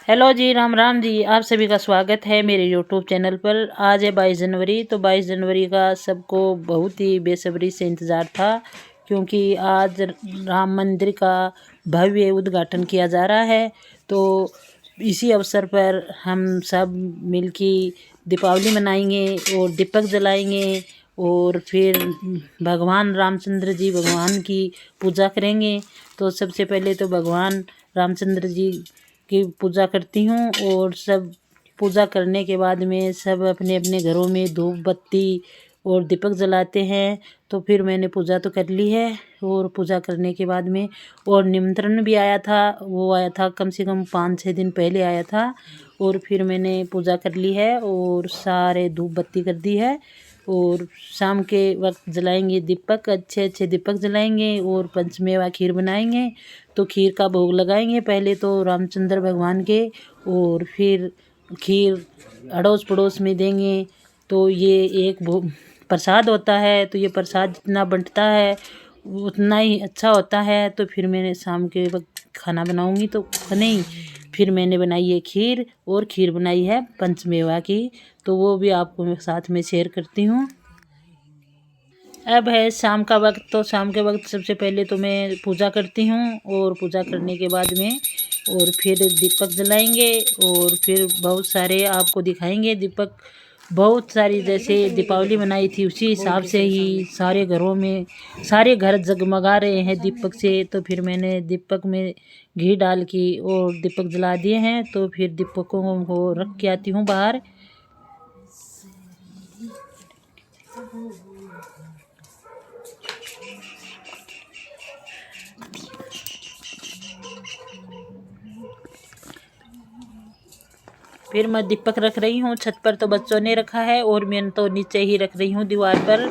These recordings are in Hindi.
हेलो जी, राम राम जी। आप सभी का स्वागत है मेरे यूट्यूब चैनल पर। आज है 22 जनवरी। तो 22 जनवरी का सबको बहुत ही बेसब्री से इंतज़ार था, क्योंकि आज राम मंदिर का भव्य उद्घाटन किया जा रहा है। तो इसी अवसर पर हम सब मिलके दीपावली मनाएंगे और दीपक जलाएंगे और फिर भगवान रामचंद्र जी भगवान की पूजा करेंगे। तो सबसे पहले तो भगवान रामचंद्र जी की पूजा करती हूँ और सब पूजा करने के बाद में सब अपने अपने घरों में धूप बत्ती और दीपक जलाते हैं। तो फिर मैंने पूजा तो कर ली है और पूजा करने के बाद में और निमंत्रण भी आया था, वो आया था कम से कम 5-6 दिन पहले आया था। और फिर मैंने पूजा कर ली है और सारे धूप बत्ती कर दी है और शाम के वक्त जलाएंगे दीपक, अच्छे अच्छे दीपक जलाएंगे और पंचमेवा खीर बनाएंगे। तो खीर का भोग लगाएंगे पहले तो रामचंद्र भगवान के, और फिर खीर अड़ोस पड़ोस में देंगे। तो ये एक प्रसाद होता है। तो ये प्रसाद जितना बंटता है उतना ही अच्छा होता है। तो फिर मैंने शाम के वक्त खाना बनाऊंगी तो नहीं, फिर मैंने बनाई है खीर और खीर बनाई है पंचमेवा की। तो वो भी आपको मैं साथ में शेयर करती हूँ। अब है शाम का वक्त। तो शाम के वक्त सबसे पहले तो मैं पूजा करती हूँ और पूजा करने के बाद में और फिर दीपक जलाएंगे और फिर बहुत सारे आपको दिखाएंगे दीपक। बहुत सारी जैसे दीपावली मनाई थी उसी हिसाब से ही सारे घरों में सारे घर जगमगा रहे हैं दीपक से। तो फिर मैंने दीपक में घी डाल के और दीपक जला दिए हैं। तो फिर दीपकों को रख के आती हूँ बाहर। फिर मैं दीपक रख रही हूँ छत पर, तो बच्चों ने रखा है और मैं तो नीचे ही रख रही हूँ दीवार पर।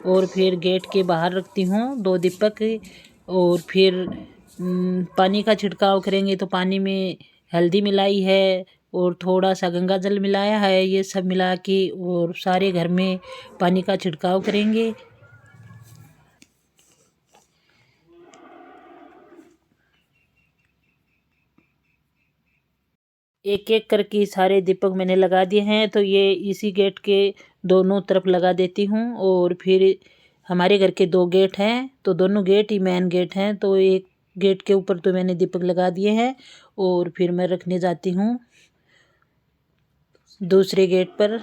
और फिर गेट के बाहर रखती हूँ 2 दीपक। और फिर पानी का छिड़काव करेंगे तो पानी में हल्दी मिलाई है और थोड़ा सा गंगा जल मिलाया है, ये सब मिला के और सारे घर में पानी का छिड़काव करेंगे। एक एक करके सारे दीपक मैंने लगा दिए हैं। तो ये इसी गेट के दोनों तरफ लगा देती हूँ। और फिर हमारे घर के 2 गेट हैं, तो दोनों गेट ही मेन गेट हैं। तो एक गेट के ऊपर तो मैंने दीपक लगा दिए हैं और फिर मैं रखने जाती हूँ दूसरे गेट पर।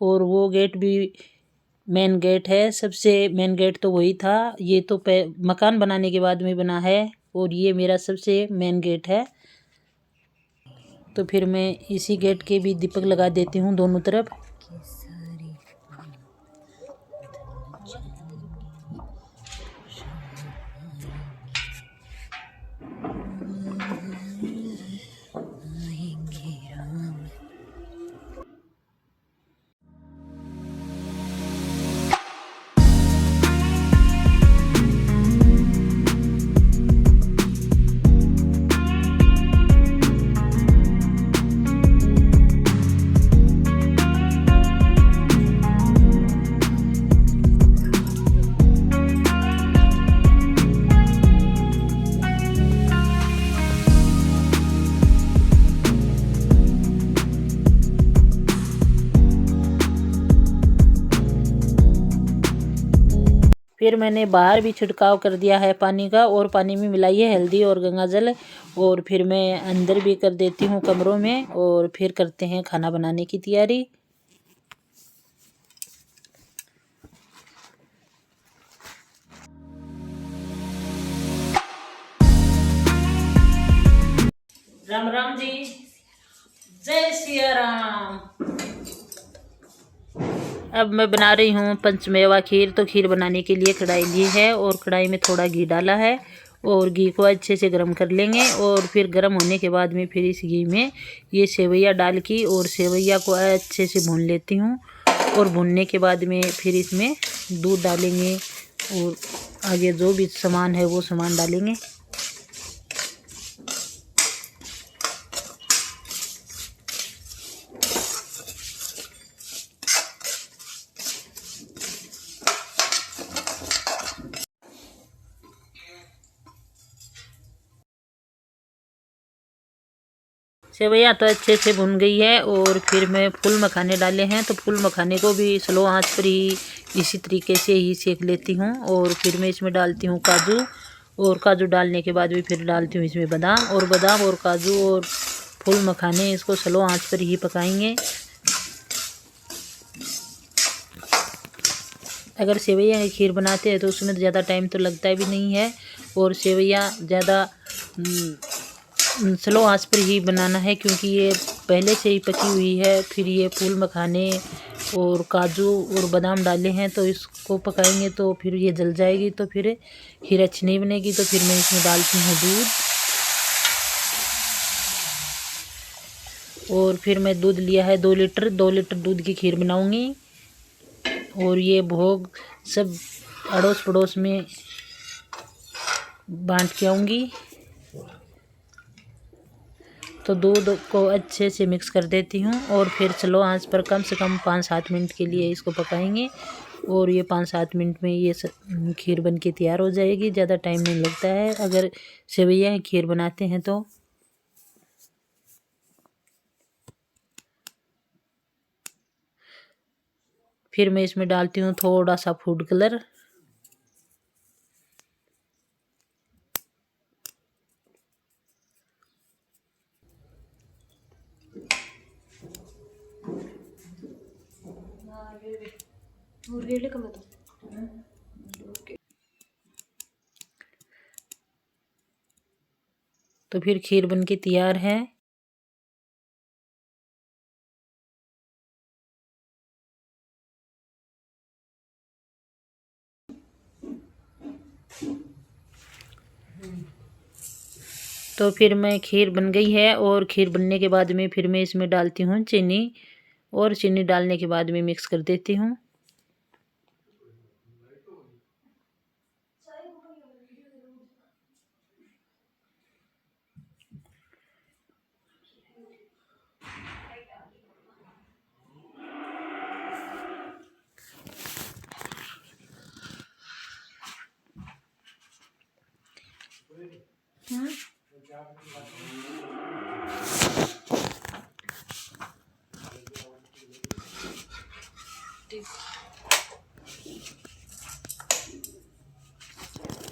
और वो गेट भी मेन गेट है, सबसे मेन गेट तो वही था। ये तो मकान बनाने के बाद में बना है और ये मेरा सबसे मेन गेट है। तो फिर मैं इसी गेट के भी दीपक लगा देती हूँ दोनों तरफ। फिर मैंने बाहर भी छिड़काव कर दिया है पानी का और पानी में मिलाई है हल्दी और गंगा जल। और फिर मैं अंदर भी कर देती हूँ कमरों में और फिर करते हैं खाना बनाने की तैयारी। राम राम जी, जय सिया राम। अब मैं बना रही हूँ पंचमेवा खीर। तो खीर बनाने के लिए कढ़ाई ली है और कढ़ाई में थोड़ा घी डाला है और घी को अच्छे से गर्म कर लेंगे। और फिर गर्म होने के बाद में फिर इस घी में ये सेवैया डाल की और सेवैया को अच्छे से भून लेती हूँ। और भूनने के बाद में फिर इसमें दूध डालेंगे और आगे जो भी सामान है वो सामान डालेंगे। सेवैयाँ तो अच्छे से भुन गई है और फिर मैं फूल मखाने डाले हैं, तो फूल मखाने को भी स्लो आंच पर ही इसी तरीके से ही सेक लेती हूँ। और फिर मैं इसमें डालती हूँ काजू, और काजू डालने के बाद भी फिर डालती हूँ इसमें बादाम और काजू और फूल मखाने, इसको स्लो आंच पर ही पकाएंगे। अगर सेवैयाँ की खीर बनाते हैं तो उसमें तो ज़्यादा टाइम तो लगता भी नहीं है, और सेवैयाँ ज़्यादा स्लो आंच पर ही बनाना है, क्योंकि ये पहले से ही पकी हुई है। फिर ये फूल मखाने और काजू और बादाम डाले हैं, तो इसको पकाएंगे तो फिर ये जल जाएगी, तो फिर खीर अच्छी नहीं बनेगी। तो फिर मैं इसमें डालती हूँ दूध, और फिर मैं दूध लिया है 2 लीटर। 2 लीटर दूध की खीर बनाऊंगी, और ये भोग सब अड़ोस पड़ोस में बांट के आऊँगी। तो दूध को अच्छे से मिक्स कर देती हूँ, और फिर स्लो आंच पर कम से कम 5-7 मिनट के लिए इसको पकाएंगे। और ये 5-7 मिनट में ये खीर बन के तैयार हो जाएगी। ज़्यादा टाइम नहीं लगता है अगर सेवैयाँ की खीर बनाते हैं तो। फिर मैं इसमें डालती हूँ थोड़ा सा फूड कलर, तो फिर खीर बन के तैयार है। तो फिर मैं खीर बन गई है, और खीर बनने के बाद में फिर मैं इसमें डालती हूँ चीनी, और चीनी डालने के बाद में मिक्स कर देती हूँ।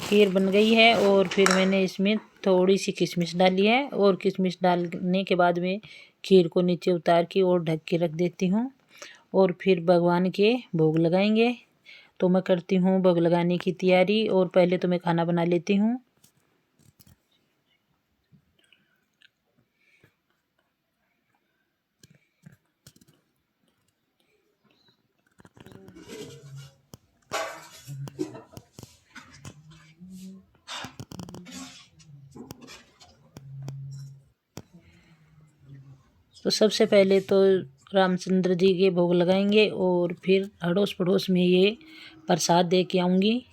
खीर बन गई है, और फिर मैंने इसमें थोड़ी सी किशमिश डाली है, और किशमिश डालने के बाद में खीर को नीचे उतार के और ढक के रख देती हूँ। और फिर भगवान के भोग लगाएंगे। तो मैं करती हूँ भोग लगाने की तैयारी, और पहले तो मैं खाना बना लेती हूँ। तो सबसे पहले तो रामचंद्र जी के भोग लगाएंगे, और फिर अड़ोस पड़ोस में ये प्रसाद दे के आऊँगी।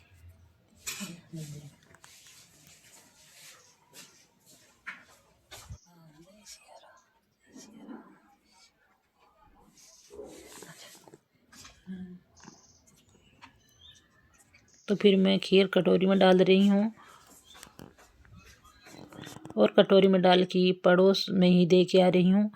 तो फिर मैं खीर कटोरी में डाल रही हूँ, और कटोरी में डाल के पड़ोस में ही दे के आ रही हूँ।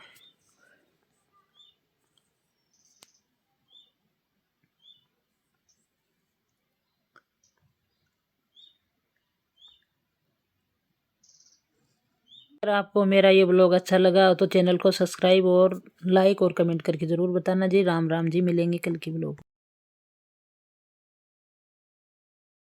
अगर आपको मेरा ये ब्लॉग अच्छा लगा तो चैनल को सब्सक्राइब और लाइक और कमेंट करके ज़रूर बताना जी। राम राम जी, मिलेंगे कल की ब्लॉग।